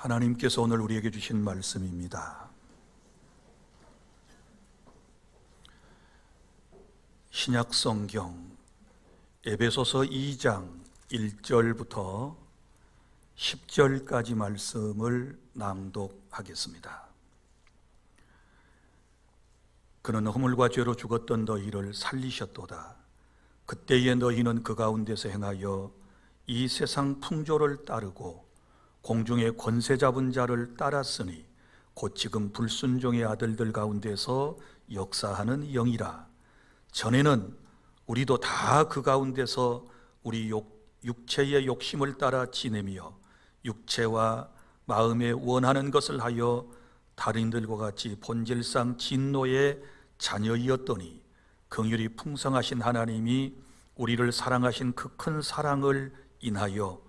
하나님께서 오늘 우리에게 주신 말씀입니다. 신약성경 에베소서 2장 1절부터 10절까지 말씀을 낭독하겠습니다. 그는 허물과 죄로 죽었던 너희를 살리셨도다. 그때에 너희는 그 가운데서 행하여 이 세상 풍조를 따르고 공중의 권세 잡은 자를 따랐으니 곧 지금 불순종의 아들들 가운데서 역사하는 영이라. 전에는 우리도 다 그 가운데서 우리 육체의 욕심을 따라 지내며 육체와 마음에 원하는 것을 하여 다른들과 같이 본질상 진노의 자녀이었더니 긍휼이 풍성하신 하나님이 우리를 사랑하신 그 큰 사랑을 인하여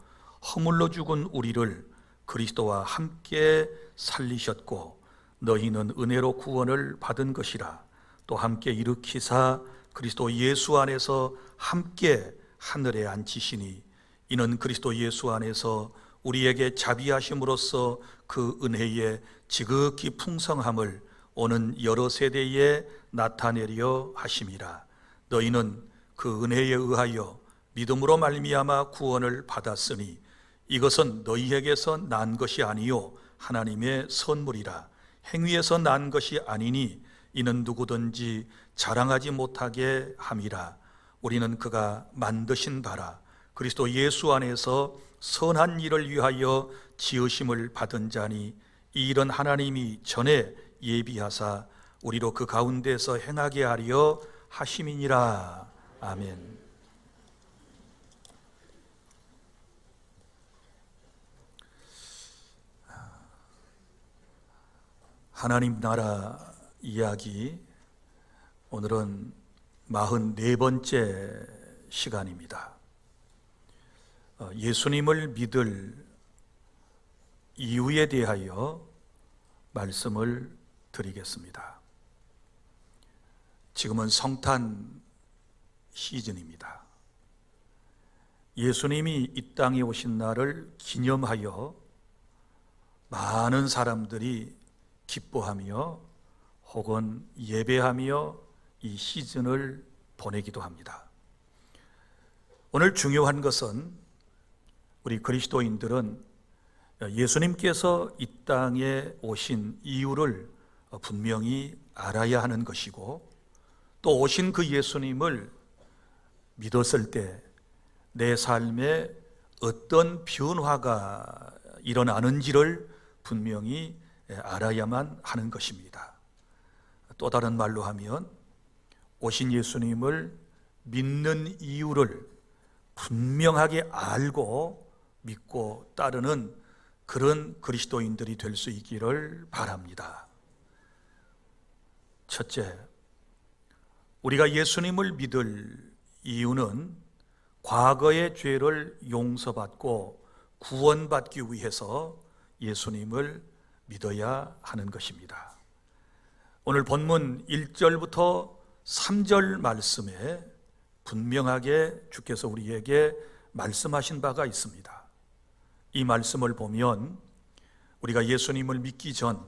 허물로 죽은 우리를 그리스도와 함께 살리셨고 너희는 은혜로 구원을 받은 것이라. 또 함께 일으키사 그리스도 예수 안에서 함께 하늘에 앉히시니 이는 그리스도 예수 안에서 우리에게 자비하심으로써 그 은혜의 지극히 풍성함을 오는 여러 세대에 나타내려 하심이라. 너희는 그 은혜에 의하여 믿음으로 말미암아 구원을 받았으니 이것은 너희에게서 난 것이 아니요 하나님의 선물이라. 행위에서 난 것이 아니니 이는 누구든지 자랑하지 못하게 함이라. 우리는 그가 만드신 바라 그리스도 예수 안에서 선한 일을 위하여 지으심을 받은 자니 이 일은 하나님이 전에 예비하사 우리로 그 가운데서 행하게 하려 하심이니라. 아멘. 하나님 나라 이야기, 오늘은 44번째 시간입니다. 예수님을 믿을 이유에 대하여 말씀을 드리겠습니다. 지금은 성탄 시즌입니다. 예수님이 이 땅에 오신 날을 기념하여 많은 사람들이 기뻐하며 혹은 예배하며 이 시즌을 보내기도 합니다. 오늘 중요한 것은 우리 그리스도인들은 예수님께서 이 땅에 오신 이유를 분명히 알아야 하는 것이고, 또 오신 그 예수님을 믿었을 때 내 삶에 어떤 변화가 일어나는지를 분명히 알아야만 하는 것입니다. 또 다른 말로 하면 오신 예수님을 믿는 이유를 분명하게 알고 믿고 따르는 그런 그리스도인들이 될 수 있기를 바랍니다. 첫째, 우리가 예수님을 믿을 이유는 과거의 죄를 용서받고 구원받기 위해서 예수님을 믿어야 하는 것입니다. 오늘 본문 1절부터 3절 말씀에 분명하게 주께서 우리에게 말씀하신 바가 있습니다. 이 말씀을 보면 우리가 예수님을 믿기 전,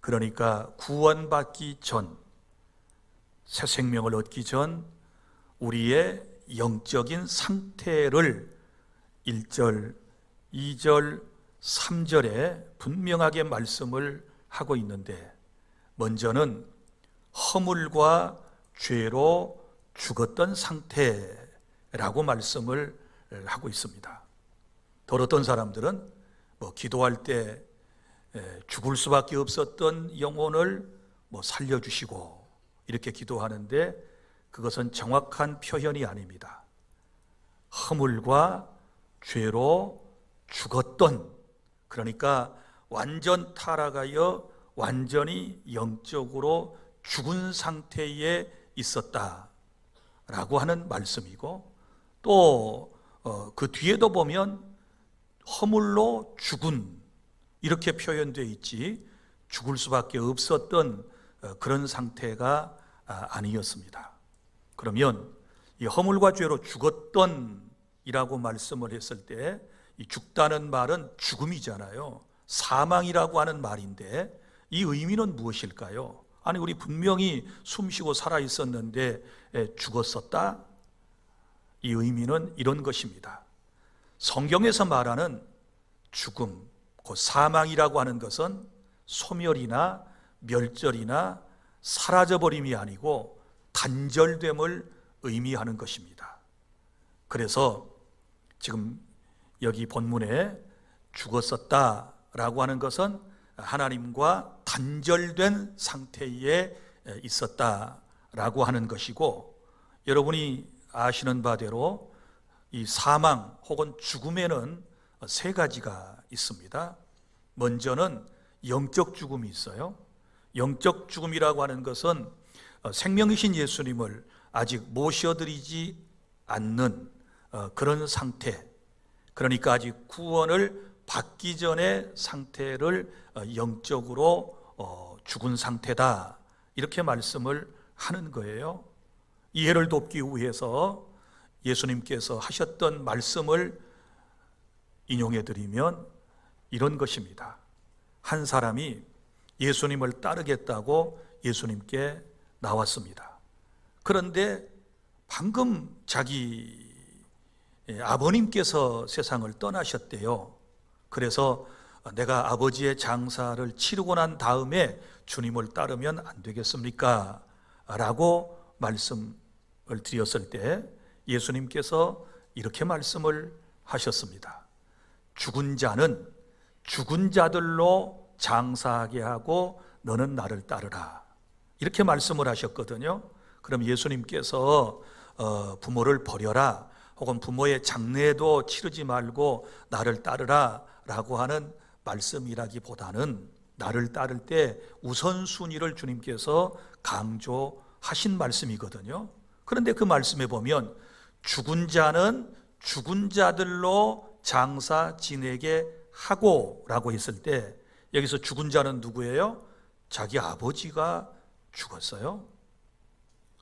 그러니까 구원받기 전, 새 생명을 얻기 전 우리의 영적인 상태를 1절, 2절, 3절에 분명하게 말씀을 하고 있는데, 먼저는 허물과 죄로 죽었던 상태라고 말씀을 하고 있습니다. 어떤 사람들은 기도할 때 죽을 수밖에 없었던 영혼을 살려주시고 이렇게 기도하는데, 그것은 정확한 표현이 아닙니다. 허물과 죄로 죽었던, 그러니까 완전 타락하여 완전히 영적으로 죽은 상태에 있었다라고 하는 말씀이고, 또 그 뒤에도 보면 허물로 죽은 이렇게 표현되어 있지 죽을 수밖에 없었던 그런 상태가 아니었습니다. 그러면 이 허물과 죄로 죽었던 이라고 말씀을 했을 때 이 죽다는 말은 죽음이잖아요. 사망이라고 하는 말인데 이 의미는 무엇일까요? 아니, 우리 분명히 숨쉬고 살아 있었는데 죽었었다? 이 의미는 이런 것입니다. 성경에서 말하는 죽음, 곧 사망이라고 하는 것은 소멸이나 멸절이나 사라져버림이 아니고 단절됨을 의미하는 것입니다. 그래서 지금 여기 본문에 죽었었다라고 하는 것은 하나님과 단절된 상태에 있었다라고 하는 것이고, 여러분이 아시는 바대로 이 사망 혹은 죽음에는 세 가지가 있습니다. 먼저는 영적 죽음이 있어요. 영적 죽음이라고 하는 것은 생명이신 예수님을 아직 모셔드리지 않는 그런 상태, 그러니까 아직 구원을 받기 전의 상태를 영적으로 죽은 상태다, 이렇게 말씀을 하는 거예요. 이해를 돕기 위해서 예수님께서 하셨던 말씀을 인용해 드리면 이런 것입니다. 한 사람이 예수님을 따르겠다고 예수님께 나왔습니다. 그런데 방금 자기 아버님께서 세상을 떠나셨대요. 그래서 내가 아버지의 장사를 치르고 난 다음에 주님을 따르면 안 되겠습니까? 라고 말씀을 드렸을 때 예수님께서 이렇게 말씀을 하셨습니다. 죽은 자는 죽은 자들로 장사하게 하고 너는 나를 따르라, 이렇게 말씀을 하셨거든요. 그럼 예수님께서 부모를 버려라, 혹은 부모의 장례도 치르지 말고 나를 따르라 라고 하는 말씀이라기보다는 나를 따를 때 우선순위를 주님께서 강조하신 말씀이거든요. 그런데 그 말씀에 보면 죽은 자는 죽은 자들로 장사 지내게 하고 라고 했을 때 여기서 죽은 자는 누구예요? 자기 아버지가 죽었어요.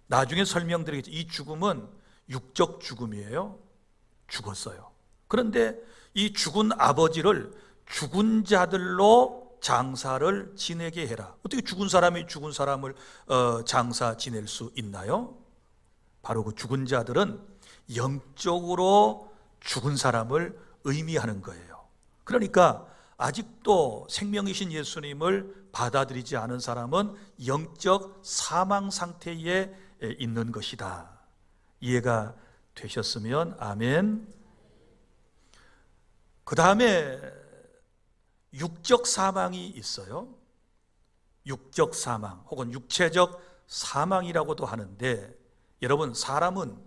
나중에 설명드리겠죠. 이 죽음은 육적 죽음이에요. 죽었어요. 그런데 이 죽은 아버지를 죽은 자들로 장사를 지내게 해라. 어떻게 죽은 사람이 죽은 사람을 장사 지낼 수 있나요? 바로 그 죽은 자들은 영적으로 죽은 사람을 의미하는 거예요. 그러니까 아직도 생명이신 예수님을 받아들이지 않은 사람은 영적 사망 상태에 있는 것이다. 이해가 되셨으면 아멘. 그 다음에 육적 사망이 있어요. 육적 사망 혹은 육체적 사망이라고도 하는데, 여러분, 사람은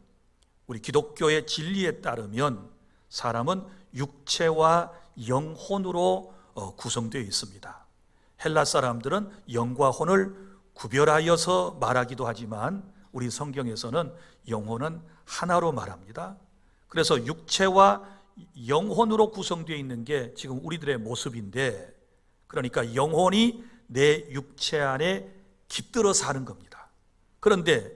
우리 기독교의 진리에 따르면 사람은 육체와 영혼으로 구성되어 있습니다. 헬라 사람들은 영과 혼을 구별하여서 말하기도 하지만 우리 성경에서는 영혼은 하나로 말합니다. 그래서 육체와 영혼으로 구성되어 있는 게 지금 우리들의 모습인데, 그러니까 영혼이 내 육체 안에 깃들어 사는 겁니다. 그런데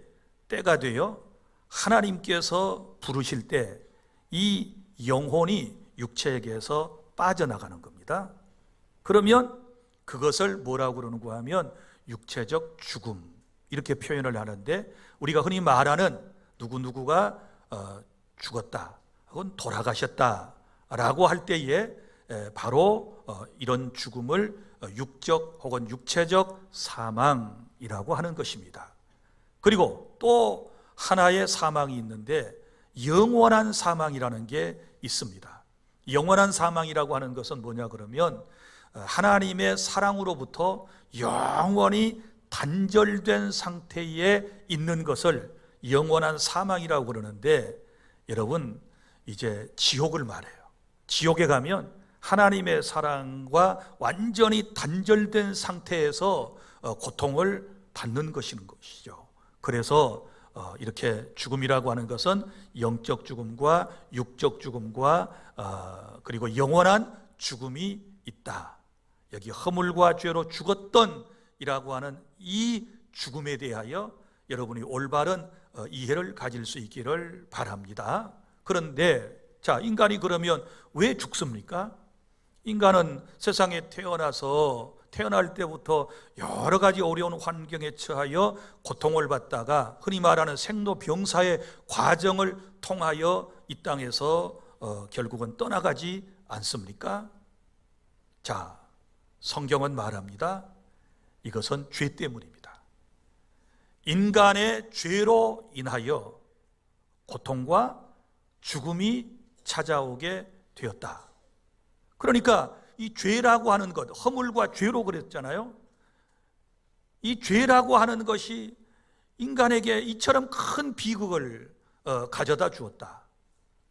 때가 되어 하나님께서 부르실 때 이 영혼이 육체에게서 빠져나가는 겁니다. 그러면 그것을 뭐라고 그러는가 하면 육체적 죽음, 이렇게 표현을 하는데, 우리가 흔히 말하는 누구누구가 죽었다 혹은 돌아가셨다 라고 할 때에 바로 이런 죽음을 육적 혹은 육체적 사망이라고 하는 것입니다. 그리고 또 하나의 사망이 있는데 영원한 사망이라는 게 있습니다. 영원한 사망이라고 하는 것은 뭐냐 그러면 하나님의 사랑으로부터 영원히 단절된 상태에 있는 것을 영원한 사망이라고 그러는데, 여러분, 이제 지옥을 말해요. 지옥에 가면 하나님의 사랑과 완전히 단절된 상태에서 고통을 받는 것이죠. 그래서 이렇게 죽음이라고 하는 것은 영적 죽음과 육적 죽음과 그리고 영원한 죽음이 있다. 여기 허물과 죄로 죽었던 이라고 하는 이 죽음에 대하여 여러분이 올바른 이해를 가질 수 있기를 바랍니다. 그런데 자, 인간이 그러면 왜 죽습니까? 인간은 세상에 태어날 때부터 여러 가지 어려운 환경에 처하여 고통을 받다가 흔히 말하는 생로병사의 과정을 통하여 이 땅에서 결국은 떠나가지 않습니까? 자, 성경은 말합니다. 이것은 죄 때문입니다. 인간의 죄로 인하여 고통과 죽음이 찾아오게 되었다. 그러니까 이 죄라고 하는 것, 허물과 죄로 그랬잖아요. 이 죄라고 하는 것이 인간에게 이처럼 큰 비극을 가져다 주었다.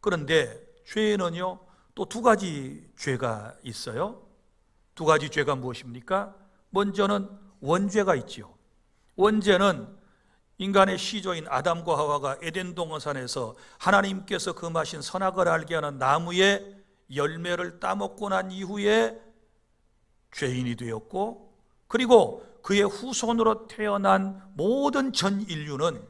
그런데 죄에는요, 또 두 가지 죄가 있어요. 두 가지 죄가 무엇입니까? 먼저는 원죄가 있지요. 원죄는 인간의 시조인 아담과 하와가 에덴 동산에서 하나님께서 금하신 선악을 알게 하는 나무의 열매를 따먹고 난 이후에 죄인이 되었고, 그리고 그의 후손으로 태어난 모든 전 인류는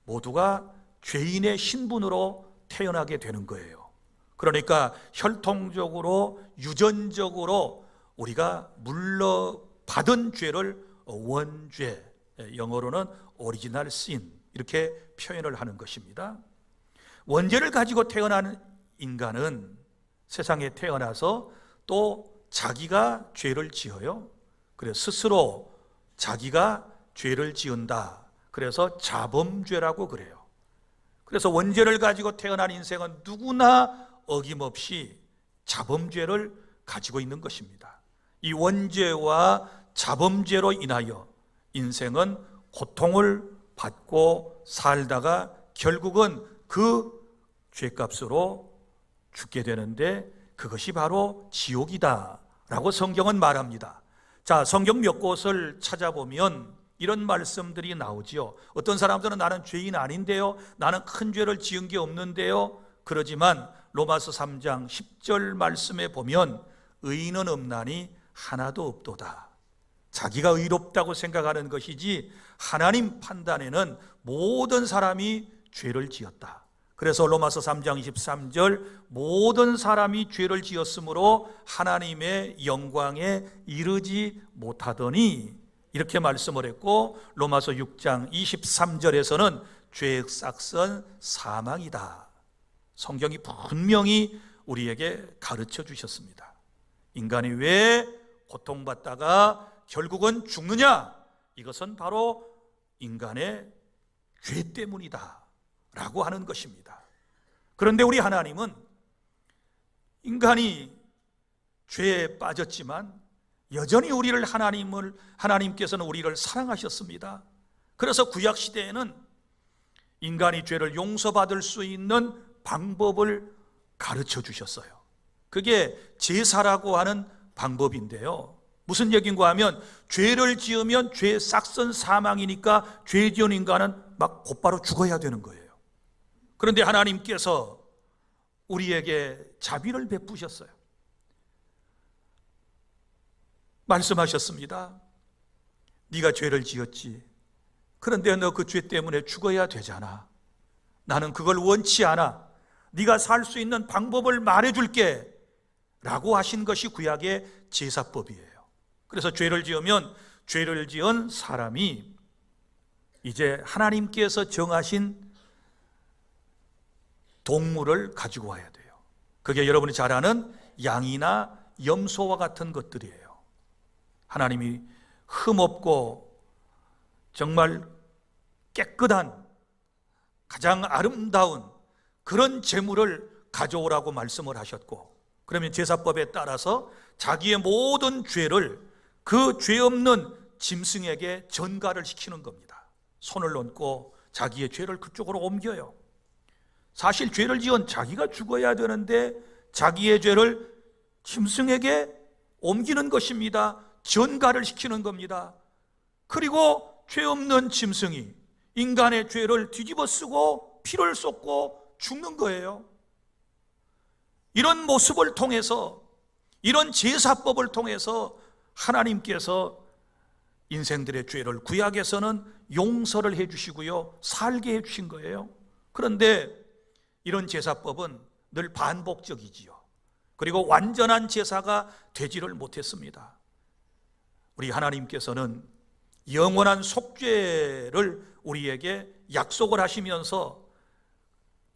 모두가 죄인의 신분으로 태어나게 되는 거예요. 그러니까 혈통적으로 유전적으로 우리가 물러받은 죄를 원죄, 영어로는 오리지널 신, 이렇게 표현을 하는 것입니다. 원죄를 가지고 태어난 인간은 세상에 태어나서 또 자기가 죄를 지어요. 그래서 스스로 자기가 죄를 지은다. 그래서 자범죄라고 그래요. 그래서 원죄를 가지고 태어난 인생은 누구나 어김없이 자범죄를 가지고 있는 것입니다. 이 원죄와 자범죄로 인하여 인생은 고통을 받고 살다가 결국은 그 죄값으로 죽게 되는데, 그것이 바로 지옥이다 라고 성경은 말합니다. 자, 성경 몇 곳을 찾아보면 이런 말씀들이 나오지요. 어떤 사람들은 나는 죄인 아닌데요, 나는 큰 죄를 지은 게 없는데요. 그러지만 로마서 3장 10절 말씀에 보면 의인은 없나니 하나도 없도다. 자기가 의롭다고 생각하는 것이지 하나님 판단에는 모든 사람이 죄를 지었다. 그래서 로마서 3장 23절 모든 사람이 죄를 지었으므로 하나님의 영광에 이르지 못하더니, 이렇게 말씀을 했고, 로마서 6장 23절에서는 죄의 싹은 사망이다. 성경이 분명히 우리에게 가르쳐 주셨습니다. 인간이 왜 고통받다가 결국은 죽느냐? 이것은 바로 인간의 죄 때문이다 라고 하는 것입니다. 그런데 우리 하나님은 인간이 죄에 빠졌지만 여전히 하나님께서는 우리를 사랑하셨습니다. 그래서 구약 시대에는 인간이 죄를 용서받을 수 있는 방법을 가르쳐 주셨어요. 그게 제사라고 하는 방법인데요, 무슨 얘기인가 하면 죄를 지으면 죄의 싹은 사망이니까 죄 지은 인간은 막 곧바로 죽어야 되는 거예요. 그런데 하나님께서 우리에게 자비를 베푸셨어요. 말씀하셨습니다. 네가 죄를 지었지. 그런데 너 그 죄 때문에 죽어야 되잖아. 나는 그걸 원치 않아. 네가 살 수 있는 방법을 말해줄게 라고 하신 것이 구약의 제사법이에요. 그래서 죄를 지으면 죄를 지은 사람이 이제 하나님께서 정하신 동물을 가지고 와야 돼요. 그게 여러분이 잘 아는 양이나 염소와 같은 것들이에요. 하나님이 흠없고 정말 깨끗한 가장 아름다운 그런 제물을 가져오라고 말씀을 하셨고, 그러면 제사법에 따라서 자기의 모든 죄를 그 죄 없는 짐승에게 전가를 시키는 겁니다. 손을 얹고 자기의 죄를 그쪽으로 옮겨요. 사실 죄를 지은 자기가 죽어야 되는데 자기의 죄를 짐승에게 옮기는 것입니다. 전가를 시키는 겁니다. 그리고 죄 없는 짐승이 인간의 죄를 뒤집어 쓰고 피를 쏟고 죽는 거예요. 이런 모습을 통해서, 이런 제사법을 통해서 하나님께서 인생들의 죄를 구약에서는 용서를 해주시고요, 살게 해주신 거예요. 그런데 이런 제사법은 늘 반복적이지요. 그리고 완전한 제사가 되지를 못했습니다. 우리 하나님께서는 영원한 속죄를 우리에게 약속을 하시면서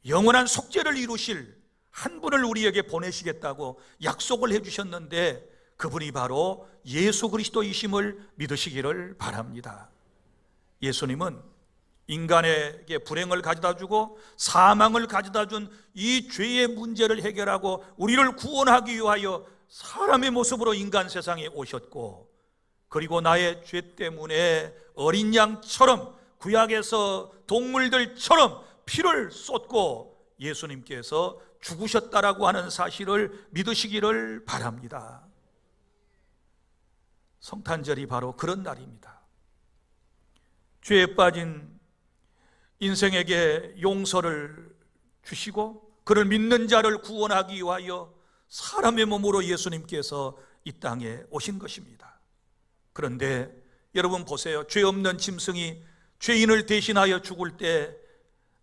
영원한 속죄를 이루실 한 분을 우리에게 보내시겠다고 약속을 해주셨는데, 그분이 바로 예수 그리스도이심을 믿으시기를 바랍니다. 예수님은 인간에게 불행을 가져다주고 사망을 가져다준 이 죄의 문제를 해결하고 우리를 구원하기 위하여 사람의 모습으로 인간 세상에 오셨고, 그리고 나의 죄 때문에 어린 양처럼 구약에서 동물들처럼 피를 쏟고 예수님께서 죽으셨다라고 하는 사실을 믿으시기를 바랍니다. 성탄절이 바로 그런 날입니다. 죄에 빠진 인생에게 용서를 주시고 그를 믿는 자를 구원하기 위하여 사람의 몸으로 예수님께서 이 땅에 오신 것입니다. 그런데 여러분 보세요. 죄 없는 짐승이 죄인을 대신하여 죽을 때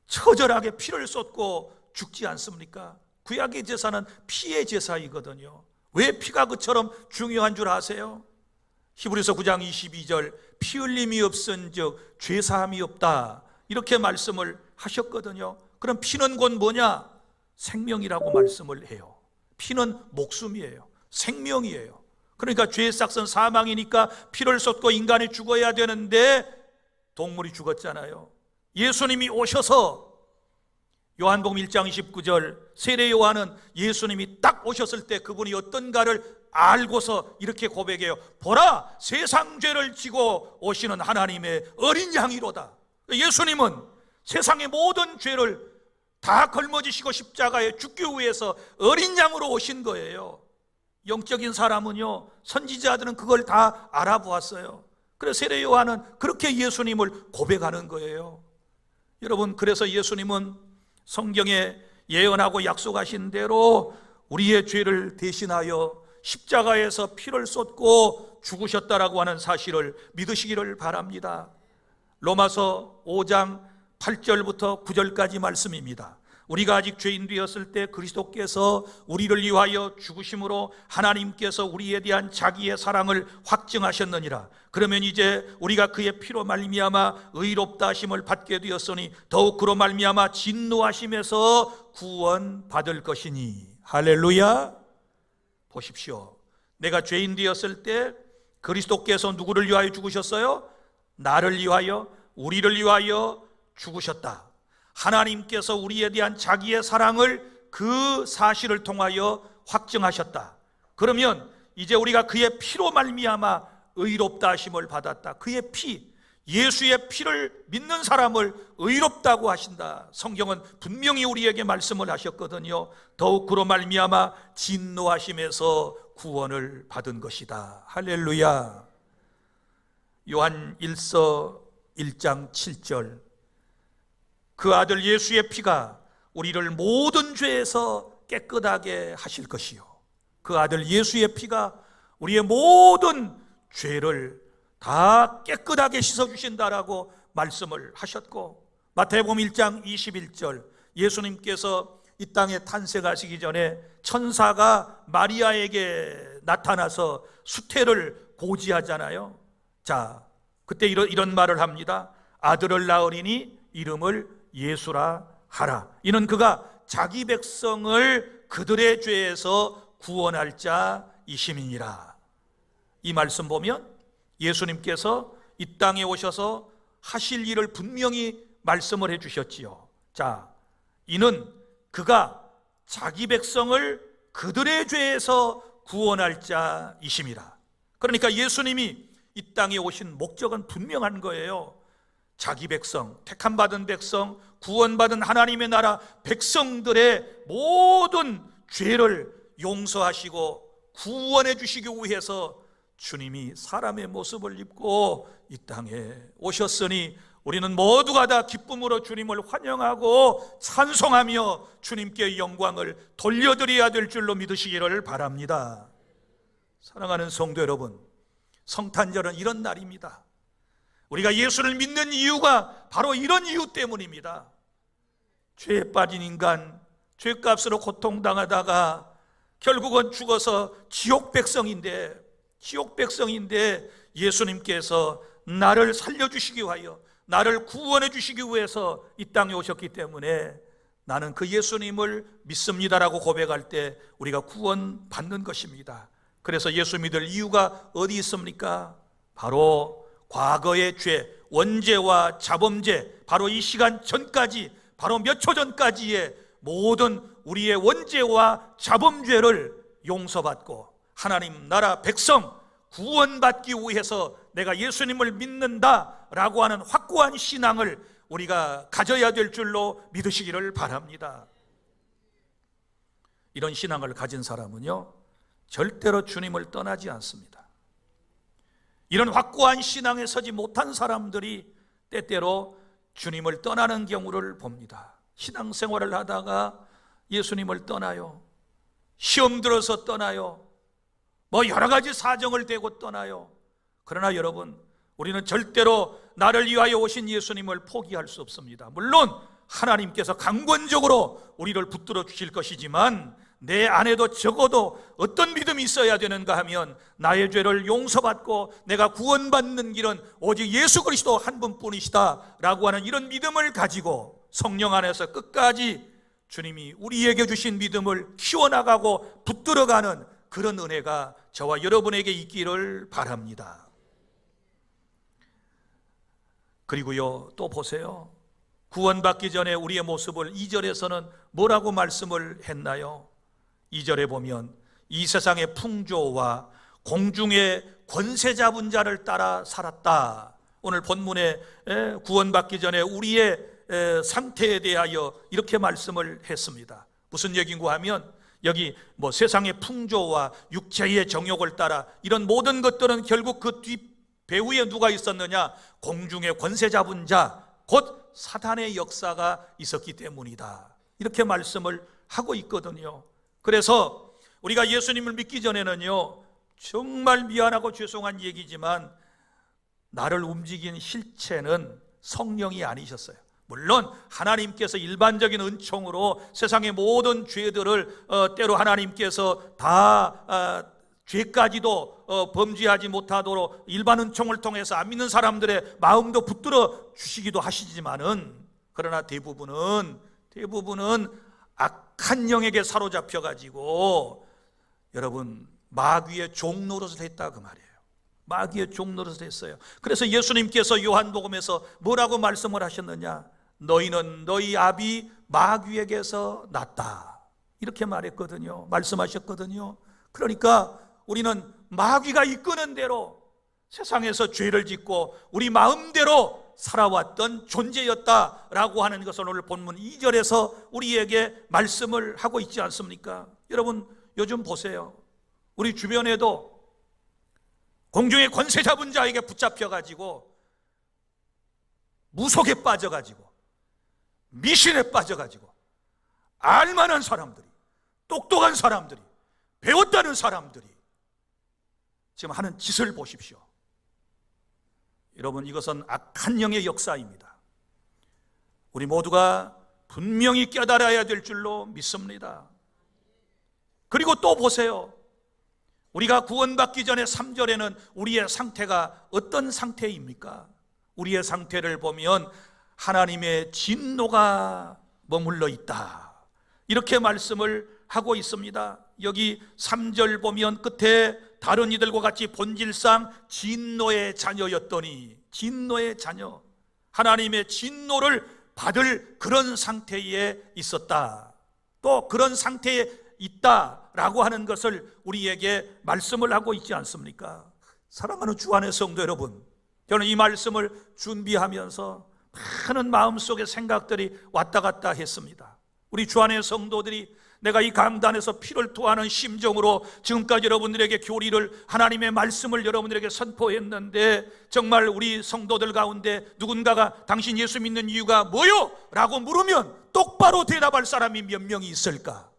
처절하게 피를 쏟고 죽지 않습니까? 구약의 제사는 피의 제사이거든요. 왜 피가 그처럼 중요한 줄 아세요? 히브리서 9장 22절 피 흘림이 없은즉 죄사함이 없다, 이렇게 말씀을 하셨거든요. 그럼 피는 곧 뭐냐? 생명이라고 말씀을 해요. 피는 목숨이에요. 생명이에요. 그러니까 죄의 싹은 사망이니까 피를 쏟고 인간이 죽어야 되는데 동물이 죽었잖아요. 예수님이 오셔서 요한복음 1장 29절 세례 요한은 예수님이 딱 오셨을 때 그분이 어떤가를 알고서 이렇게 고백해요. 보라, 세상 죄를 지고 오시는 하나님의 어린 양이로다. 예수님은 세상의 모든 죄를 다 걸머지시고 십자가에 죽기 위해서 어린 양으로 오신 거예요. 영적인 사람은요, 선지자들은 그걸 다 알아보았어요. 그래서 세례 요한은 그렇게 예수님을 고백하는 거예요. 여러분, 그래서 예수님은 성경에 예언하고 약속하신 대로 우리의 죄를 대신하여 십자가에서 피를 쏟고 죽으셨다라고 하는 사실을 믿으시기를 바랍니다. 로마서 5장 8절부터 9절까지 말씀입니다. 우리가 아직 죄인 되었을 때 그리스도께서 우리를 위하여 죽으심으로 하나님께서 우리에 대한 자기의 사랑을 확증하셨느니라. 그러면 이제 우리가 그의 피로 말미암아 의롭다 하심을 받게 되었으니 더욱 그로 말미암아 진노하심에서 구원받을 것이니. 할렐루야. 보십시오. 내가 죄인 되었을 때 그리스도께서 누구를 위하여 죽으셨어요? 나를 위하여, 우리를 위하여 죽으셨다. 하나님께서 우리에 대한 자기의 사랑을 그 사실을 통하여 확증하셨다. 그러면 이제 우리가 그의 피로 말미암아 의롭다 하심을 받았다. 그의 피, 예수의 피를 믿는 사람을 의롭다고 하신다. 성경은 분명히 우리에게 말씀을 하셨거든요. 더욱 그로 말미암아 진노하심에서 구원을 받은 것이다. 할렐루야. 요한 1서 1장 7절 그 아들 예수의 피가 우리를 모든 죄에서 깨끗하게 하실 것이요. 그 아들 예수의 피가 우리의 모든 죄를 다 깨끗하게 씻어주신다라고 말씀을 하셨고, 마태복음 1장 21절 예수님께서 이 땅에 탄생하시기 전에 천사가 마리아에게 나타나서 수태를 고지하잖아요. 자, 그때 이런 말을 합니다. 아들을 낳으리니 이름을 예수라 하라. 이는 그가 자기 백성을 그들의 죄에서 구원할 자이심이니라. 이 말씀 보면 예수님께서 이 땅에 오셔서 하실 일을 분명히 말씀을 해 주셨지요. 자, 이는 그가 자기 백성을 그들의 죄에서 구원할 자이심이라. 그러니까 예수님이 이 땅에 오신 목적은 분명한 거예요. 자기 백성, 택함받은 백성, 구원받은 하나님의 나라 백성들의 모든 죄를 용서하시고 구원해 주시기 위해서 주님이 사람의 모습을 입고 이 땅에 오셨으니 우리는 모두가 다 기쁨으로 주님을 환영하고 찬송하며 주님께 영광을 돌려드려야 될 줄로 믿으시기를 바랍니다. 사랑하는 성도 여러분, 성탄절은 이런 날입니다. 우리가 예수를 믿는 이유가 바로 이런 이유 때문입니다. 죄에 빠진 인간, 죄값으로 고통당하다가 결국은 죽어서 지옥 백성인데 예수님께서 나를 살려주시기 위하여, 나를 구원해 주시기 위해서 이 땅에 오셨기 때문에 나는 그 예수님을 믿습니다라고 고백할 때 우리가 구원받는 것입니다. 그래서 예수 믿을 이유가 어디 있습니까? 바로 과거의 죄, 원죄와 자범죄, 바로 이 시간 전까지, 바로 몇 초 전까지의 모든 우리의 원죄와 자범죄를 용서받고 하나님 나라 백성 구원받기 위해서 내가 예수님을 믿는다라고 하는 확고한 신앙을 우리가 가져야 될 줄로 믿으시기를 바랍니다. 이런 신앙을 가진 사람은요, 절대로 주님을 떠나지 않습니다. 이런 확고한 신앙에 서지 못한 사람들이 때때로 주님을 떠나는 경우를 봅니다. 신앙생활을 하다가 예수님을 떠나요. 시험 들어서 떠나요. 뭐 여러 가지 사정을 대고 떠나요. 그러나 여러분, 우리는 절대로 나를 위하여 오신 예수님을 포기할 수 없습니다. 물론 하나님께서 강권적으로 우리를 붙들어 주실 것이지만 내 안에도 적어도 어떤 믿음이 있어야 되는가 하면 나의 죄를 용서받고 내가 구원받는 길은 오직 예수 그리스도 한 분뿐이시다 라고 하는 이런 믿음을 가지고 성령 안에서 끝까지 주님이 우리에게 주신 믿음을 키워나가고 붙들어가는 그런 은혜가 저와 여러분에게 있기를 바랍니다. 그리고요, 또 보세요. 구원받기 전에 우리의 모습을 2절에서는 뭐라고 말씀을 했나요? 2절에 보면 이 세상의 풍조와 공중의 권세 잡은 자를 따라 살았다. 오늘 본문에 구원받기 전에 우리의 상태에 대하여 이렇게 말씀을 했습니다. 무슨 얘기인가 하면 여기 뭐 세상의 풍조와 육체의 정욕을 따라 이런 모든 것들은 결국 그 뒷 배후에 누가 있었느냐? 공중의 권세 잡은 자, 곧 사탄의 역사가 있었기 때문이다. 이렇게 말씀을 하고 있거든요. 그래서 우리가 예수님을 믿기 전에는요, 정말 미안하고 죄송한 얘기지만 나를 움직인 실체는 성령이 아니셨어요. 물론 하나님께서 일반적인 은총으로 세상의 모든 죄들을 때로 하나님께서 다 죄까지도 범죄하지 못하도록 일반 은총을 통해서 안 믿는 사람들의 마음도 붙들어 주시기도 하시지만은, 그러나 대부분은 악한 영에게 사로잡혀 가지고 여러분 마귀의 종 노릇을 했다 그 말이에요. 마귀의 종 노릇을 했어요. 그래서 예수님께서 요한복음에서 뭐라고 말씀을 하셨느냐? 너희는 너희 아비 마귀에게서 났다, 이렇게 말했거든요. 말씀하셨거든요. 그러니까 우리는 마귀가 이끄는 대로 세상에서 죄를 짓고 우리 마음대로 살아왔던 존재였다라고 하는 것을 오늘 본문 2절에서 우리에게 말씀을 하고 있지 않습니까? 여러분, 요즘 보세요. 우리 주변에도 공중의 권세 잡은 자에게 붙잡혀가지고 무속에 빠져가지고 미신에 빠져가지고 알만한 사람들이, 똑똑한 사람들이, 배웠다는 사람들이 지금 하는 짓을 보십시오. 여러분, 이것은 악한 영의 역사입니다. 우리 모두가 분명히 깨달아야 될 줄로 믿습니다. 그리고 또 보세요. 우리가 구원받기 전에 3절에는 우리의 상태가 어떤 상태입니까? 우리의 상태를 보면 하나님의 진노가 머물러 있다, 이렇게 말씀을 하고 있습니다. 여기 3절 보면 끝에 다른 이들과 같이 본질상 진노의 자녀였더니, 진노의 자녀, 하나님의 진노를 받을 그런 상태에 있었다, 또 그런 상태에 있다라고 하는 것을 우리에게 말씀을 하고 있지 않습니까? 사랑하는 주 안의 성도 여러분, 저는 이 말씀을 준비하면서 많은 마음속의 생각들이 왔다 갔다 했습니다. 우리 주 안의 성도들이 내가 이 강단에서 피를 토하는 심정으로 지금까지 여러분들에게 교리를, 하나님의 말씀을 여러분들에게 선포했는데, 정말 우리 성도들 가운데 누군가가 당신 예수 믿는 이유가 뭐요? 라고 물으면 똑바로 대답할 사람이 몇 명이 있을까?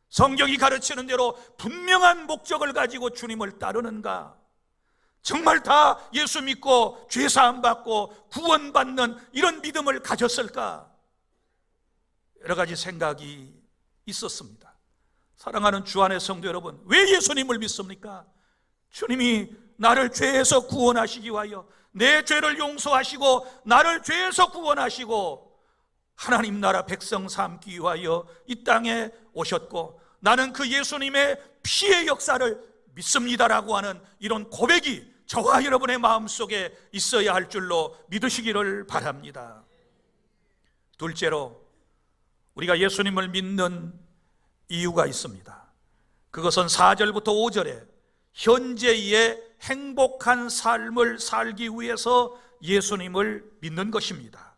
성경이 가르치는 대로 분명한 목적을 가지고 주님을 따르는가? 정말 다 예수 믿고 죄 사함 받고 구원받는 이런 믿음을 가졌을까? 여러 가지 생각이 있었습니다. 사랑하는 주 안의 성도 여러분, 왜 예수님을 믿습니까? 주님이 나를 죄에서 구원하시기 위하여, 내 죄를 용서하시고 나를 죄에서 구원하시고 하나님 나라 백성 삼기 위하여 이 땅에 오셨고, 나는 그 예수님의 피의 역사를 믿습니다라고 하는 이런 고백이 저와 여러분의 마음속에 있어야 할 줄로 믿으시기를 바랍니다. 둘째로, 우리가 예수님을 믿는 이유가 있습니다. 그것은 4절부터 5절에 현재의 행복한 삶을 살기 위해서 예수님을 믿는 것입니다.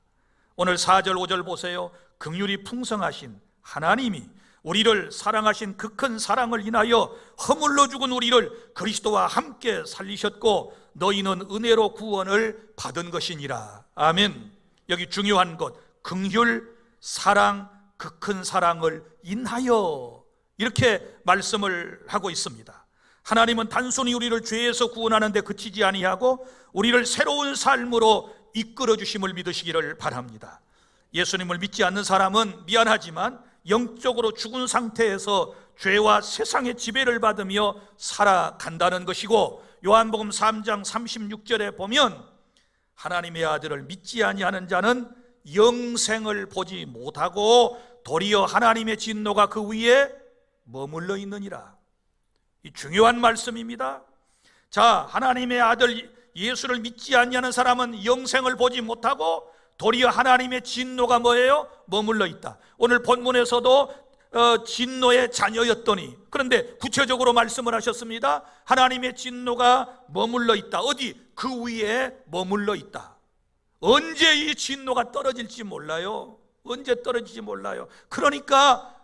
오늘 4절 5절 보세요. 긍휼이 풍성하신 하나님이 우리를 사랑하신 그 큰 사랑을 인하여 허물로 죽은 우리를 그리스도와 함께 살리셨고 너희는 은혜로 구원을 받은 것이니라. 아멘. 여기 중요한 것, 긍휼, 사랑, 그 큰 사랑을 인하여, 이렇게 말씀을 하고 있습니다. 하나님은 단순히 우리를 죄에서 구원하는 데 그치지 아니하고 우리를 새로운 삶으로 이끌어 주심을 믿으시기를 바랍니다. 예수님을 믿지 않는 사람은 미안하지만 영적으로 죽은 상태에서 죄와 세상의 지배를 받으며 살아간다는 것이고, 요한복음 3장 36절에 보면 하나님의 아들을 믿지 아니하는 자는 영생을 보지 못하고 도리어 하나님의 진노가 그 위에 머물러 있느니라. 이 중요한 말씀입니다. 자, 하나님의 아들 예수를 믿지 아니하는 사람은 영생을 보지 못하고 도리어 하나님의 진노가 뭐예요? 머물러 있다. 오늘 본문에서도 진노의 자녀였더니, 그런데 구체적으로 말씀을 하셨습니다. 하나님의 진노가 머물러 있다. 어디? 그 위에 머물러 있다. 언제 이 진노가 떨어질지 몰라요. 언제 떨어질지 몰라요. 그러니까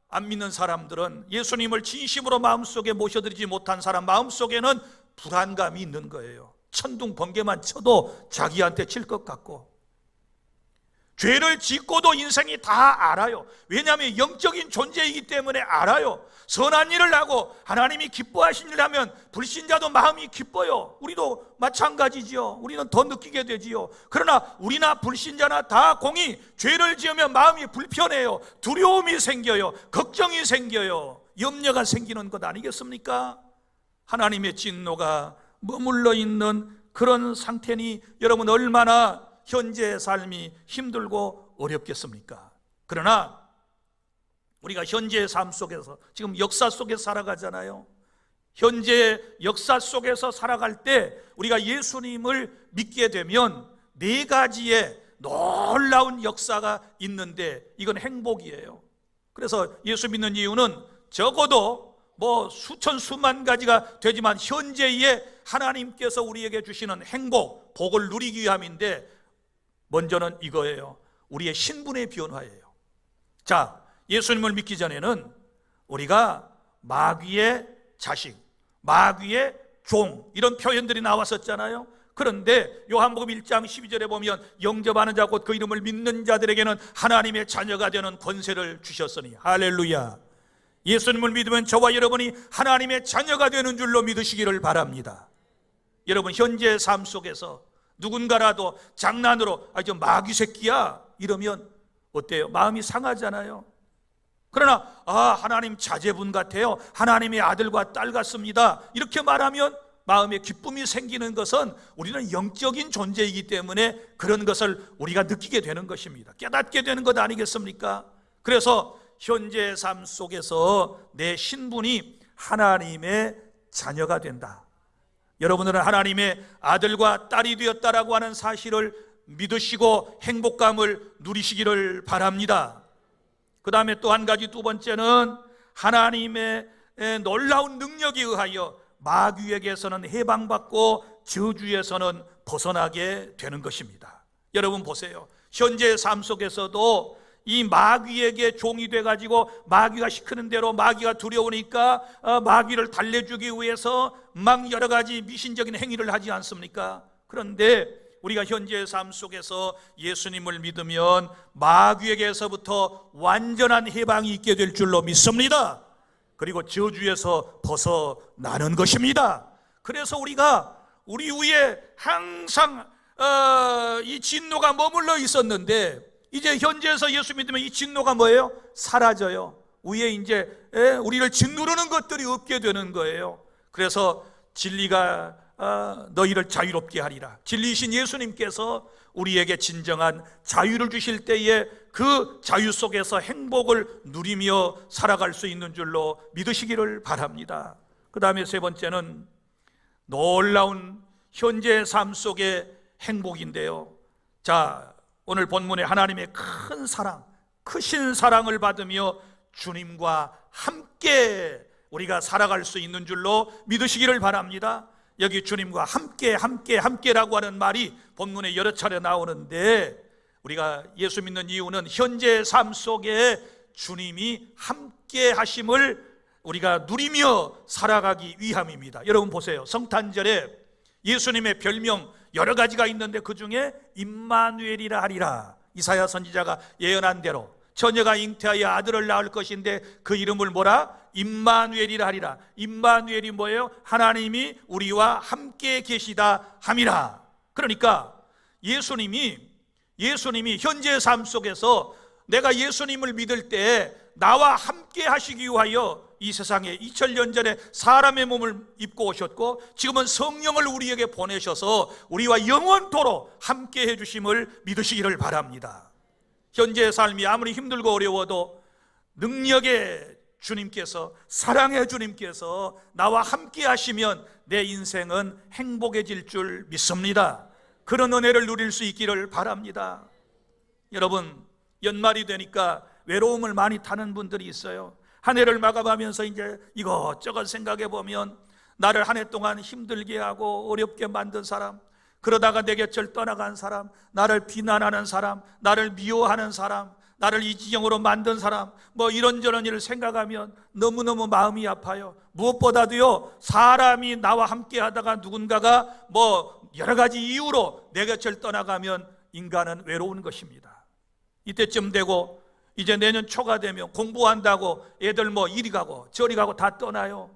안 믿는 사람들은, 예수님을 진심으로 마음속에 모셔드리지 못한 사람 마음속에는 불안감이 있는 거예요. 천둥 번개만 쳐도 자기한테 칠 것 같고, 죄를 짓고도 인생이 다 알아요. 왜냐하면 영적인 존재이기 때문에 알아요. 선한 일을 하고 하나님이 기뻐하신 일을 하면 불신자도 마음이 기뻐요. 우리도 마찬가지지요. 우리는 더 느끼게 되지요. 그러나 우리나 불신자나 다 공이 죄를 지으면 마음이 불편해요. 두려움이 생겨요. 걱정이 생겨요. 염려가 생기는 것 아니겠습니까? 하나님의 진노가 머물러 있는 그런 상태니 여러분 얼마나 현재의 삶이 힘들고 어렵겠습니까? 그러나 우리가 현재의 삶 속에서 지금 역사 속에 살아가잖아요. 현재의 역사 속에서 살아갈 때 우리가 예수님을 믿게 되면 네 가지의 놀라운 역사가 있는데 이건 행복이에요. 그래서 예수 믿는 이유는 적어도 수천 수만 가지가 되지만 현재의 하나님께서 우리에게 주시는 행복, 복을 누리기 위함인데, 먼저는 이거예요. 우리의 신분의 변화예요. 자, 예수님을 믿기 전에는 우리가 마귀의 자식, 마귀의 종, 이런 표현들이 나왔었잖아요. 그런데 요한복음 1장 12절에 보면 영접하는 자 곧 그 이름을 믿는 자들에게는 하나님의 자녀가 되는 권세를 주셨으니, 할렐루야. 예수님을 믿으면 저와 여러분이 하나님의 자녀가 되는 줄로 믿으시기를 바랍니다. 여러분, 현재의 삶 속에서 누군가라도 장난으로 저 마귀 새끼야 이러면 어때요? 마음이 상하잖아요. 그러나 하나님 자제분 같아요, 하나님의 아들과 딸 같습니다, 이렇게 말하면 마음에 기쁨이 생기는 것은 우리는 영적인 존재이기 때문에 그런 것을 우리가 느끼게 되는 것입니다. 깨닫게 되는 것 아니겠습니까? 그래서 현재의 삶 속에서 내 신분이 하나님의 자녀가 된다. 여러분들은 하나님의 아들과 딸이 되었다라고 하는 사실을 믿으시고 행복감을 누리시기를 바랍니다. 그 다음에 또 한 가지, 두 번째는 하나님의 놀라운 능력에 의하여 마귀에게서는 해방받고 저주에서는 벗어나게 되는 것입니다. 여러분 보세요. 현재의 삶 속에서도 이 마귀에게 종이 돼가지고 마귀가 시키는 대로, 마귀가 두려우니까 마귀를 달래주기 위해서 막 여러 가지 미신적인 행위를 하지 않습니까? 그런데 우리가 현재의 삶 속에서 예수님을 믿으면 마귀에게서부터 완전한 해방이 있게 될 줄로 믿습니다. 그리고 저주에서 벗어나는 것입니다. 그래서 우리가 우리 위에 항상 이 진노가 머물러 있었는데 이제 현재에서 예수 믿으면 이 진노가 뭐예요? 사라져요. 위에 이제 우리를 짓누르는 것들이 없게 되는 거예요. 그래서 진리가 너희를 자유롭게 하리라. 진리이신 예수님께서 우리에게 진정한 자유를 주실 때에 그 자유 속에서 행복을 누리며 살아갈 수 있는 줄로 믿으시기를 바랍니다. 그 다음에 세 번째는 놀라운 현재의 삶 속의 행복인데요. 자, 오늘 본문에 하나님의 큰 사랑, 크신 사랑을 받으며 주님과 함께 우리가 살아갈 수 있는 줄로 믿으시기를 바랍니다. 여기 주님과 함께라고 하는 말이 본문에 여러 차례 나오는데, 우리가 예수 믿는 이유는 현재의 삶 속에 주님이 함께 하심을 우리가 누리며 살아가기 위함입니다. 여러분 보세요. 성탄절에 예수님의 별명 여러 가지가 있는데 그 중에 임마누엘이라 하리라. 이사야 선지자가 예언한 대로 처녀가 잉태하여 아들을 낳을 것인데 그 이름을 뭐라? 임마누엘이라 하리라. 임마누엘이 뭐예요? 하나님이 우리와 함께 계시다 함이라. 그러니까 예수님이 현재의 삶 속에서 내가 예수님을 믿을 때 나와 함께 하시기 위하여 이 세상에 2000년 전에 사람의 몸을 입고 오셨고, 지금은 성령을 우리에게 보내셔서 우리와 영원토록 함께 해주심을 믿으시기를 바랍니다. 현재의 삶이 아무리 힘들고 어려워도 능력의 주님께서, 사랑의 주님께서 나와 함께 하시면 내 인생은 행복해질 줄 믿습니다. 그런 은혜를 누릴 수 있기를 바랍니다. 여러분, 연말이 되니까 외로움을 많이 타는 분들이 있어요. 한 해를 마감하면서 이제 이것저것 생각해 보면 나를 한 해 동안 힘들게 하고 어렵게 만든 사람, 그러다가 내 곁을 떠나간 사람, 나를 비난하는 사람, 나를 미워하는 사람, 나를 이 지경으로 만든 사람, 뭐 이런저런 일을 생각하면 너무너무 마음이 아파요. 무엇보다도요, 사람이 나와 함께 하다가 누군가가 뭐 여러 가지 이유로 내 곁을 떠나가면 인간은 외로운 것입니다. 이때쯤 되고 이제 내년 초가 되면 공부한다고 애들 뭐 이리 가고 저리 가고 다 떠나요.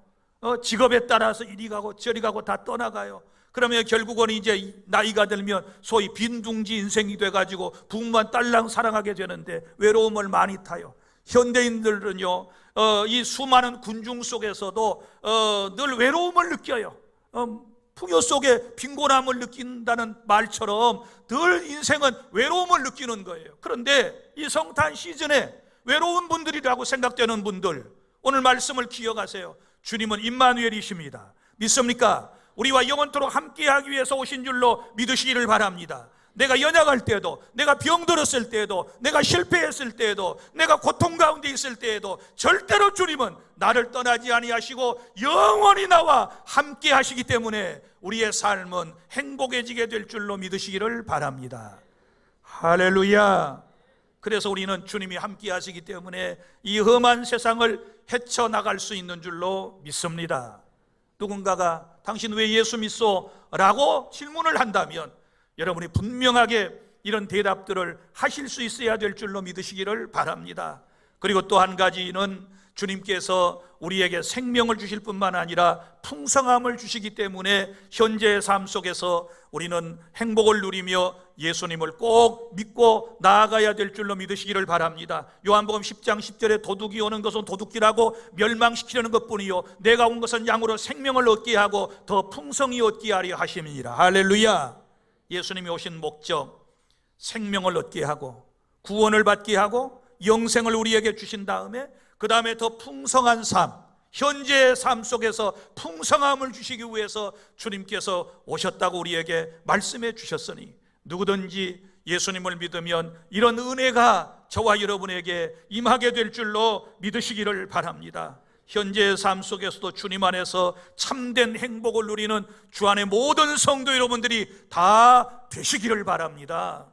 직업에 따라서 이리 가고 저리 가고 다 떠나가요. 그러면 결국은 이제 나이가 들면 소위 빈둥지 인생이 돼가지고 부모만 딸랑 사랑하게 되는데 외로움을 많이 타요. 현대인들은요, 이 수많은 군중 속에서도 늘 외로움을 느껴요. 풍요 속에 빈곤함을 느낀다는 말처럼 늘 인생은 외로움을 느끼는 거예요. 그런데 이 성탄 시즌에 외로운 분들이라고 생각되는 분들, 오늘 말씀을 기억하세요. 주님은 임마누엘이십니다. 믿습니까? 우리와 영원토록 함께하기 위해서 오신 줄로 믿으시기를 바랍니다. 내가 연약할 때에도, 내가 병들었을 때에도, 내가 실패했을 때에도, 내가 고통 가운데 있을 때에도 절대로 주님은 나를 떠나지 아니하시고 영원히 나와 함께 하시기 때문에 우리의 삶은 행복해지게 될 줄로 믿으시기를 바랍니다. 할렐루야. 그래서 우리는 주님이 함께 하시기 때문에 이 험한 세상을 헤쳐나갈 수 있는 줄로 믿습니다. 누군가가 당신 왜 예수 믿소? 라고 질문을 한다면 여러분이 분명하게 이런 대답들을 하실 수 있어야 될 줄로 믿으시기를 바랍니다. 그리고 또 한 가지는 주님께서 우리에게 생명을 주실 뿐만 아니라 풍성함을 주시기 때문에 현재의 삶 속에서 우리는 행복을 누리며 예수님을 꼭 믿고 나아가야 될 줄로 믿으시기를 바랍니다. 요한복음 10장 10절에 도둑이 오는 것은 도둑질하고 멸망시키려는 것뿐이요 내가 온 것은 양으로 생명을 얻게 하고 더 풍성히 얻게 하려 하심이니라. 할렐루야. 예수님이 오신 목적, 생명을 얻게 하고 구원을 받게 하고 영생을 우리에게 주신 다음에 그 다음에 더 풍성한 삶, 현재의 삶 속에서 풍성함을 주시기 위해서 주님께서 오셨다고 우리에게 말씀해 주셨으니 누구든지 예수님을 믿으면 이런 은혜가 저와 여러분에게 임하게 될 줄로 믿으시기를 바랍니다. 현재의 삶 속에서도 주님 안에서 참된 행복을 누리는 주 안의 모든 성도 여러분들이 다 되시기를 바랍니다.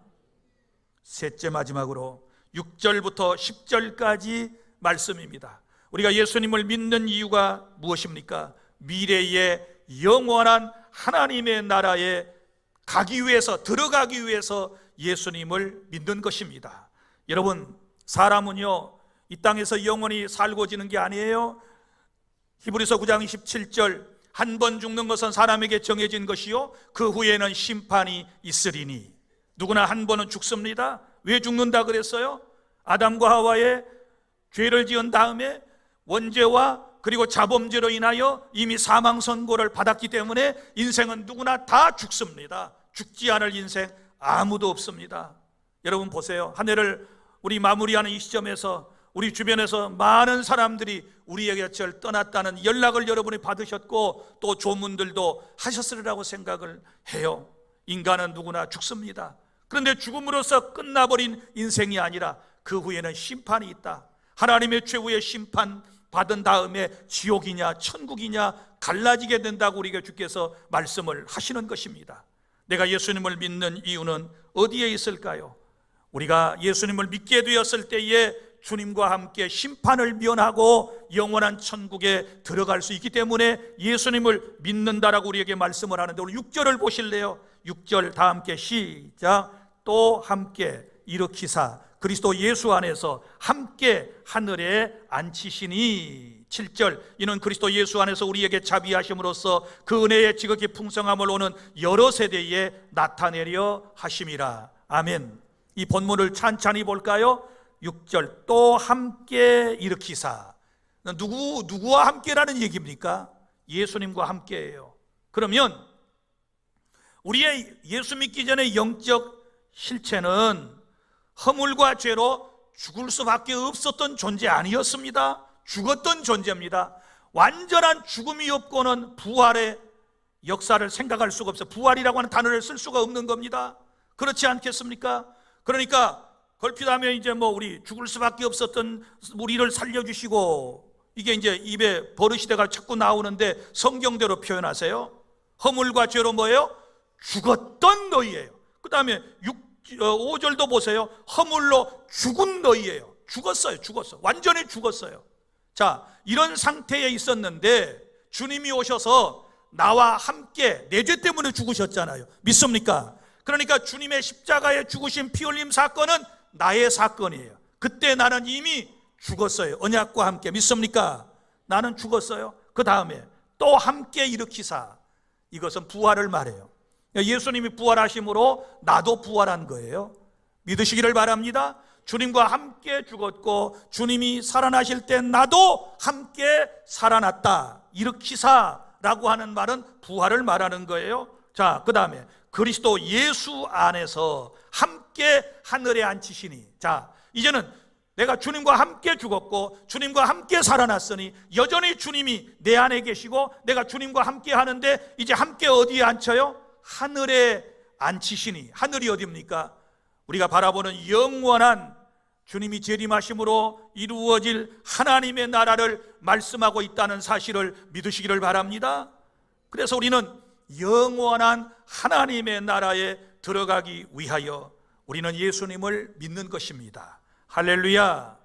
셋째, 마지막으로 6절부터 10절까지 말씀입니다. 우리가 예수님을 믿는 이유가 무엇입니까? 미래의 영원한 하나님의 나라에 가기 위해서, 들어가기 위해서 예수님을 믿는 것입니다. 여러분, 사람은요 이 땅에서 영원히 살고 지는 게 아니에요. 히브리서 9장 27절, 한 번 죽는 것은 사람에게 정해진 것이요 그 후에는 심판이 있으리니. 누구나 한 번은 죽습니다. 왜 죽는다 그랬어요? 아담과 하와의 죄를 지은 다음에 원죄와 그리고 자범죄로 인하여 이미 사망 선고를 받았기 때문에 인생은 누구나 다 죽습니다. 죽지 않을 인생 아무도 없습니다. 여러분 보세요. 한 해를 우리 마무리하는 이 시점에서 우리 주변에서 많은 사람들이 우리에게 절 떠났다는 연락을 여러분이 받으셨고 또 조문들도 하셨으리라고 생각을 해요. 인간은 누구나 죽습니다. 그런데 죽음으로써 끝나버린 인생이 아니라 그 후에는 심판이 있다. 하나님의 최후의 심판 받은 다음에 지옥이냐 천국이냐 갈라지게 된다고 우리에게 주께서 말씀을 하시는 것입니다. 내가 예수님을 믿는 이유는 어디에 있을까요? 우리가 예수님을 믿게 되었을 때에 주님과 함께 심판을 면하고 영원한 천국에 들어갈 수 있기 때문에 예수님을 믿는다라고 우리에게 말씀을 하는데, 오늘 6절을 보실래요? 6절 다 함께 시작. 또 함께 일으키사 그리스도 예수 안에서 함께 하늘에 앉히시니. 7절 이는 그리스도 예수 안에서 우리에게 자비하심으로써 그 은혜의 지극히 풍성함을 오는 여러 세대에 나타내려 하심이라. 아멘. 이 본문을 찬찬히 볼까요? 6절 또 함께 일으키사. 누구와 함께라는 얘기입니까? 예수님과 함께예요. 그러면 우리의 예수 믿기 전에 영적 실체는 허물과 죄로 죽을 수밖에 없었던 존재 아니었습니다. 죽었던 존재입니다. 완전한 죽음이 없고는 부활의 역사를 생각할 수가 없어요. 부활이라고 하는 단어를 쓸 수가 없는 겁니다. 그렇지 않겠습니까? 그러니까 걸핏하면 이제 우리 죽을 수밖에 없었던 우리를 살려주시고, 이게 이제 입에 버릇이 돼가 자꾸 나오는데 성경대로 표현하세요. 허물과 죄로 뭐예요? 죽었던 너희예요. 그 다음에 5절도 보세요. 허물로 죽은 너희예요. 죽었어. 완전히 죽었어요. 자, 이런 상태에 있었는데 주님이 오셔서 나와 함께 내 죄 때문에 죽으셨잖아요. 믿습니까? 그러니까 주님의 십자가에 죽으신 피 흘림 사건은 나의 사건이에요. 그때 나는 이미 죽었어요. 언약과 함께. 믿습니까? 나는 죽었어요. 그 다음에 또 함께 일으키사. 이것은 부활을 말해요. 예수님이 부활하심으로 나도 부활한 거예요. 믿으시기를 바랍니다. 주님과 함께 죽었고 주님이 살아나실 때 나도 함께 살아났다. 일으키사라고 하는 말은 부활을 말하는 거예요. 자, 그 다음에 그리스도 예수 안에서 함께 하늘에 앉히시니. 자, 이제는 내가 주님과 함께 죽었고 주님과 함께 살아났으니 여전히 주님이 내 안에 계시고 내가 주님과 함께 하는데 이제 함께 어디에 앉혀요? 하늘에 앉히시니. 하늘이 어디입니까? 우리가 바라보는 영원한 주님이 재림하심으로 이루어질 하나님의 나라를 말씀하고 있다는 사실을 믿으시기를 바랍니다. 그래서 우리는 영원한 하나님의 나라에 들어가기 위하여 우리는 예수님을 믿는 것입니다. 할렐루야.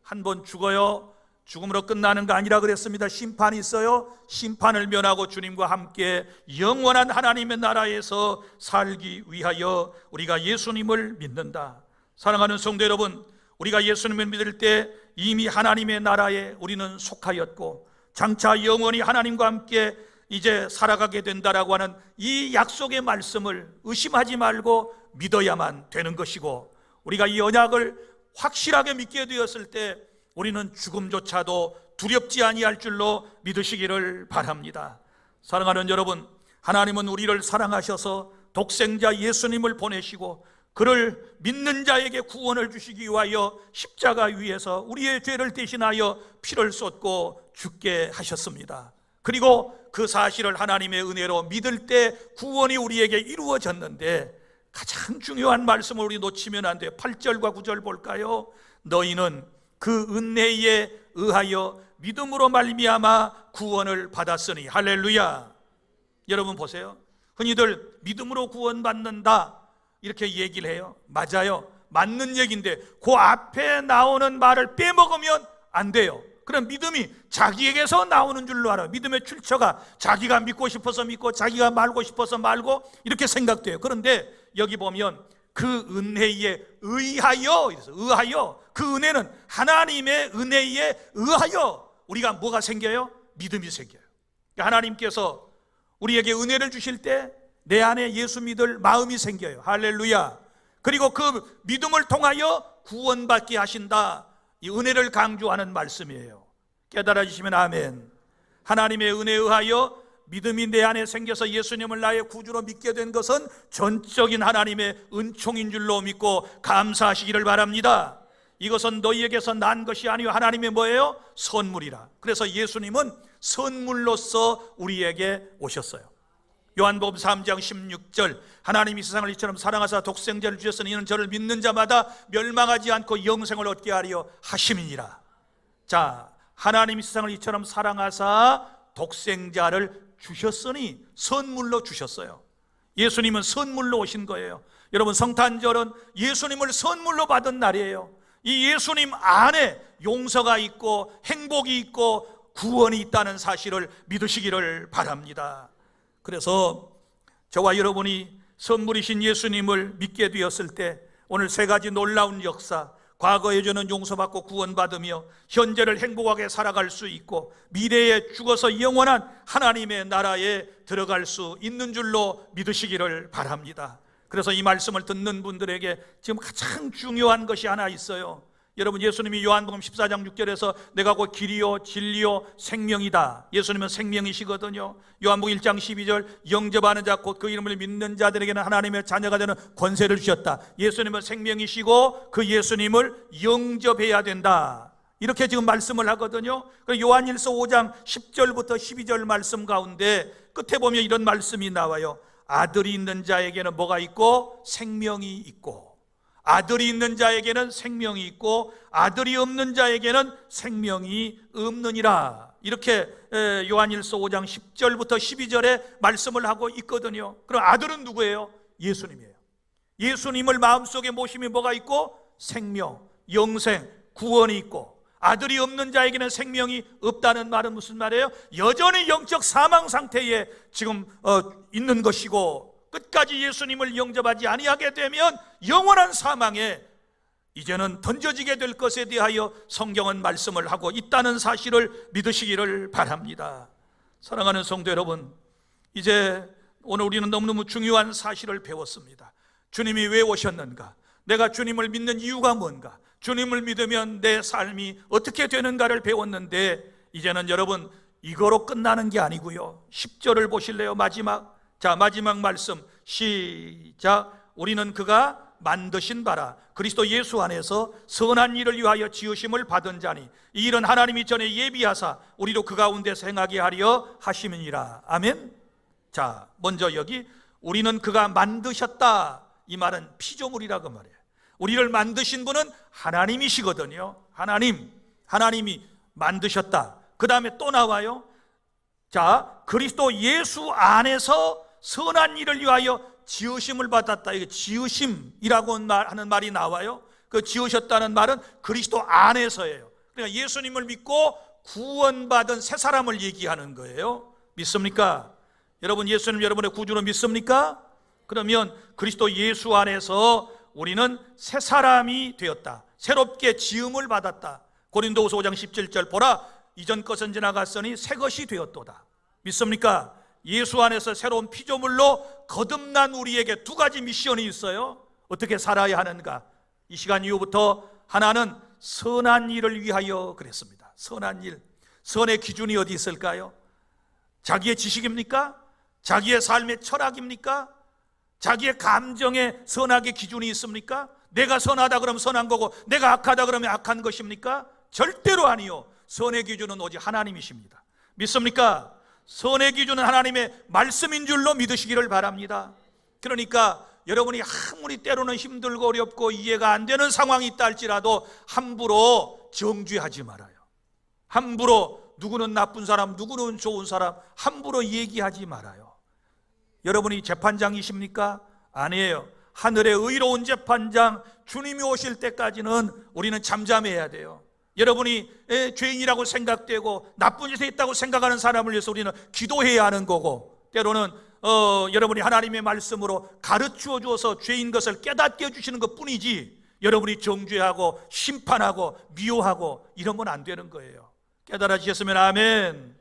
한 번 죽어요. 죽음으로 끝나는 거 아니라 그랬습니다. 심판이 있어요. 심판을 면하고 주님과 함께 영원한 하나님의 나라에서 살기 위하여 우리가 예수님을 믿는다. 사랑하는 성도 여러분, 우리가 예수님을 믿을 때 이미 하나님의 나라에 우리는 속하였고 장차 영원히 하나님과 함께 이제 살아가게 된다라고 하는 이 약속의 말씀을 의심하지 말고 믿어야만 되는 것이고, 우리가 이 언약을 확실하게 믿게 되었을 때 우리는 죽음조차도 두렵지 아니할 줄로 믿으시기를 바랍니다. 사랑하는 여러분, 하나님은 우리를 사랑하셔서 독생자 예수님을 보내시고 그를 믿는 자에게 구원을 주시기 위하여 십자가 위에서 우리의 죄를 대신하여 피를 쏟고 죽게 하셨습니다. 그리고 그 사실을 하나님의 은혜로 믿을 때 구원이 우리에게 이루어졌는데, 가장 중요한 말씀을 우리 놓치면 안 돼요. 8절과 9절 볼까요? 너희는 그 은혜에 의하여 믿음으로 말미암아 구원을 받았으니. 할렐루야. 여러분 보세요. 흔히들 믿음으로 구원받는다 이렇게 얘기를 해요. 맞아요. 맞는 얘기인데 그 앞에 나오는 말을 빼먹으면 안 돼요. 그럼 믿음이 자기에게서 나오는 줄로 알아요. 믿음의 출처가 자기가 믿고 싶어서 믿고 자기가 말고 싶어서 말고 이렇게 생각돼요. 그런데 여기 보면 그 은혜에 의하여, 의하여, 그 은혜는 하나님의 은혜에 의하여 우리가 뭐가 생겨요? 믿음이 생겨요. 하나님께서 우리에게 은혜를 주실 때 내 안에 예수 믿을 마음이 생겨요. 할렐루야. 그리고 그 믿음을 통하여 구원받게 하신다. 이 은혜를 강조하는 말씀이에요. 깨달아지시면 아멘. 하나님의 은혜에 의하여 믿음이 내 안에 생겨서 예수님을 나의 구주로 믿게 된 것은 전적인 하나님의 은총인 줄로 믿고 감사하시기를 바랍니다. 이것은 너희에게서 난 것이 아니요 하나님의 뭐예요? 선물이라. 그래서 예수님은 선물로서 우리에게 오셨어요. 요한복음 3장 16절, 하나님이 세상을 이처럼 사랑하사 독생자를 주셨으니 이는 저를 믿는 자마다 멸망하지 않고 영생을 얻게 하려 하심이니라. 자, 하나님이 세상을 이처럼 사랑하사 독생자를 주셨으니 선물로 주셨어요. 예수님은 선물로 오신 거예요. 여러분, 성탄절은 예수님을 선물로 받은 날이에요. 이 예수님 안에 용서가 있고 행복이 있고 구원이 있다는 사실을 믿으시기를 바랍니다. 그래서 저와 여러분이 선물이신 예수님을 믿게 되었을 때 오늘 세 가지 놀라운 역사, 과거의 죄는 용서받고 구원받으며 현재를 행복하게 살아갈 수 있고 미래에 죽어서 영원한 하나님의 나라에 들어갈 수 있는 줄로 믿으시기를 바랍니다. 그래서 이 말씀을 듣는 분들에게 지금 가장 중요한 것이 하나 있어요. 여러분, 예수님이 요한복음 14장 6절에서 내가 곧 길이요 진리요 생명이다. 예수님은 생명이시거든요. 요한복음 1장 12절 영접하는 자 곧 그 이름을 믿는 자들에게는 하나님의 자녀가 되는 권세를 주셨다. 예수님은 생명이시고 그 예수님을 영접해야 된다. 이렇게 지금 말씀을 하거든요. 요한일서 5장 10절부터 12절 말씀 가운데 끝에 보면 이런 말씀이 나와요. 아들이 있는 자에게는 뭐가 있고? 생명이 있고, 아들이 있는 자에게는 생명이 있고 아들이 없는 자에게는 생명이 없느니라. 이렇게 요한일서 5장 10절부터 12절에 말씀을 하고 있거든요. 그럼 아들은 누구예요? 예수님이에요. 예수님을 마음속에 모심이 뭐가 있고? 생명, 영생, 구원이 있고, 아들이 없는 자에게는 생명이 없다는 말은 무슨 말이에요? 여전히 영적 사망 상태에 지금 있는 것이고, 끝까지 예수님을 영접하지 아니하게 되면 영원한 사망에 이제는 던져지게 될 것에 대하여 성경은 말씀을 하고 있다는 사실을 믿으시기를 바랍니다. 사랑하는 성도 여러분, 이제 오늘 우리는 너무너무 중요한 사실을 배웠습니다. 주님이 왜 오셨는가? 내가 주님을 믿는 이유가 뭔가? 주님을 믿으면 내 삶이 어떻게 되는가를 배웠는데, 이제는 여러분 이거로 끝나는 게 아니고요. 10절을 보실래요? 마지막 말씀 시작. 우리는 그가 만드신 바라 그리스도 예수 안에서 선한 일을 위하여 지으심을 받은 자니 이 일은 하나님이 전에 예비하사 우리도 그 가운데서 행하게 하려 하심이니라. 아멘. 자, 먼저 여기 우리는 그가 만드셨다, 이 말은 피조물이라고 말해요. 우리를 만드신 분은 하나님이시거든요. 하나님이 만드셨다. 그 다음에 또 나와요. 자, 그리스도 예수 안에서 선한 일을 위하여 지으심을 받았다. 이게 지으심이라고 하는 말이 나와요. 그 지으셨다는 말은 그리스도 안에서예요. 그러니까 예수님을 믿고 구원받은 새 사람을 얘기하는 거예요. 믿습니까? 여러분, 예수님 여러분의 구주로 믿습니까? 그러면 그리스도 예수 안에서 우리는 새 사람이 되었다. 새롭게 지음을 받았다. 고린도후서 5장 17절 보라 이전 것은 지나갔으니 새 것이 되었도다. 믿습니까? 예수 안에서 새로운 피조물로 거듭난 우리에게 두 가지 미션이 있어요. 어떻게 살아야 하는가? 이 시간 이후부터 하나는 선한 일을 위하여 그랬습니다. 선한 일, 선의 기준이 어디 있을까요? 자기의 지식입니까? 자기의 삶의 철학입니까? 자기의 감정에 선악의 기준이 있습니까? 내가 선하다 그러면 선한 거고 내가 악하다 그러면 악한 것입니까? 절대로 아니요. 선의 기준은 오직 하나님이십니다. 믿습니까? 선의 기준은 하나님의 말씀인 줄로 믿으시기를 바랍니다. 그러니까 여러분이 아무리 때로는 힘들고 어렵고 이해가 안 되는 상황이 있다 할지라도 함부로 정죄하지 말아요. 함부로 누구는 나쁜 사람, 누구는 좋은 사람 함부로 얘기하지 말아요. 여러분이 재판장이십니까? 아니에요. 하늘의 의로운 재판장 주님이 오실 때까지는 우리는 잠잠해야 돼요. 여러분이 죄인이라고 생각되고 나쁜 짓을 했다고 생각하는 사람을 위해서 우리는 기도해야 하는 거고, 때로는 여러분이 하나님의 말씀으로 가르쳐 주어서 죄인 것을 깨닫게 해주시는 것 뿐이지 여러분이 정죄하고 심판하고 미워하고 이러면 안 되는 거예요. 깨달아지셨으면 아멘.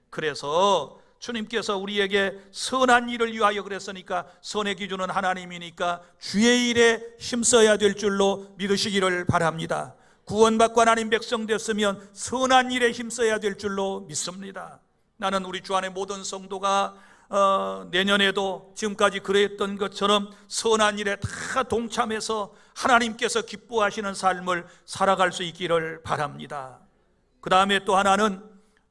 그래서 주님께서 우리에게 선한 일을 위하여 그랬으니까 선의 기준은 하나님이니까 주의 일에 힘써야 될 줄로 믿으시기를 바랍니다. 구원받고 하나님 백성 됐으면 선한 일에 힘써야 될 줄로 믿습니다. 나는 우리 주 안의 모든 성도가 내년에도 지금까지 그랬던 것처럼 선한 일에 다 동참해서 하나님께서 기뻐하시는 삶을 살아갈 수 있기를 바랍니다. 그 다음에 또 하나는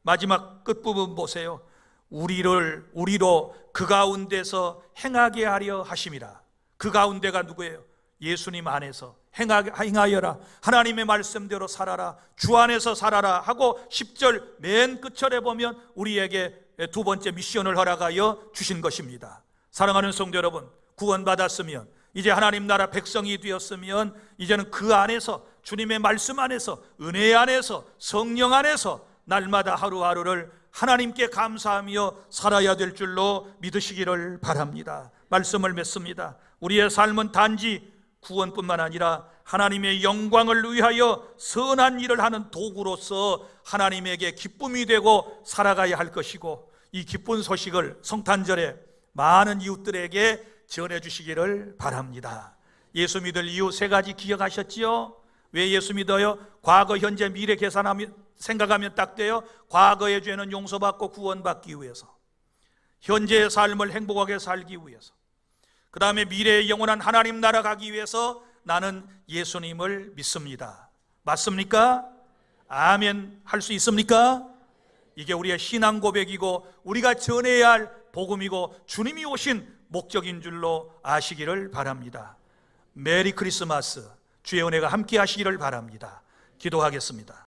마지막 끝부분 보세요. 우리로 그 가운데서 행하게 하려 하심이라. 그 가운데가 누구예요? 예수님 안에서 행하여라. 하나님의 말씀대로 살아라. 주 안에서 살아라 하고 10절 맨 끝절에 보면 우리에게 두 번째 미션을 허락하여 주신 것입니다. 사랑하는 성도 여러분, 구원받았으면, 이제 하나님 나라 백성이 되었으면 이제는 그 안에서, 주님의 말씀 안에서, 은혜 안에서, 성령 안에서 날마다 하루하루를 하나님께 감사하며 살아야 될 줄로 믿으시기를 바랍니다. 말씀을 맺습니다. 우리의 삶은 단지 구원뿐만 아니라 하나님의 영광을 위하여 선한 일을 하는 도구로서 하나님에게 기쁨이 되고 살아가야 할 것이고, 이 기쁜 소식을 성탄절에 많은 이웃들에게 전해주시기를 바랍니다. 예수 믿을 이유 세 가지 기억하셨지요? 왜 예수 믿어요? 과거, 현재, 미래 계산하면, 생각하면 딱 돼요. 과거의 죄는 용서받고 구원받기 위해서, 현재의 삶을 행복하게 살기 위해서, 그 다음에 미래의 영원한 하나님 나라 가기 위해서 나는 예수님을 믿습니다. 맞습니까? 아멘 할 수 있습니까? 이게 우리의 신앙 고백이고 우리가 전해야 할 복음이고 주님이 오신 목적인 줄로 아시기를 바랍니다. 메리 크리스마스, 주의 은혜가 함께 하시기를 바랍니다. 기도하겠습니다.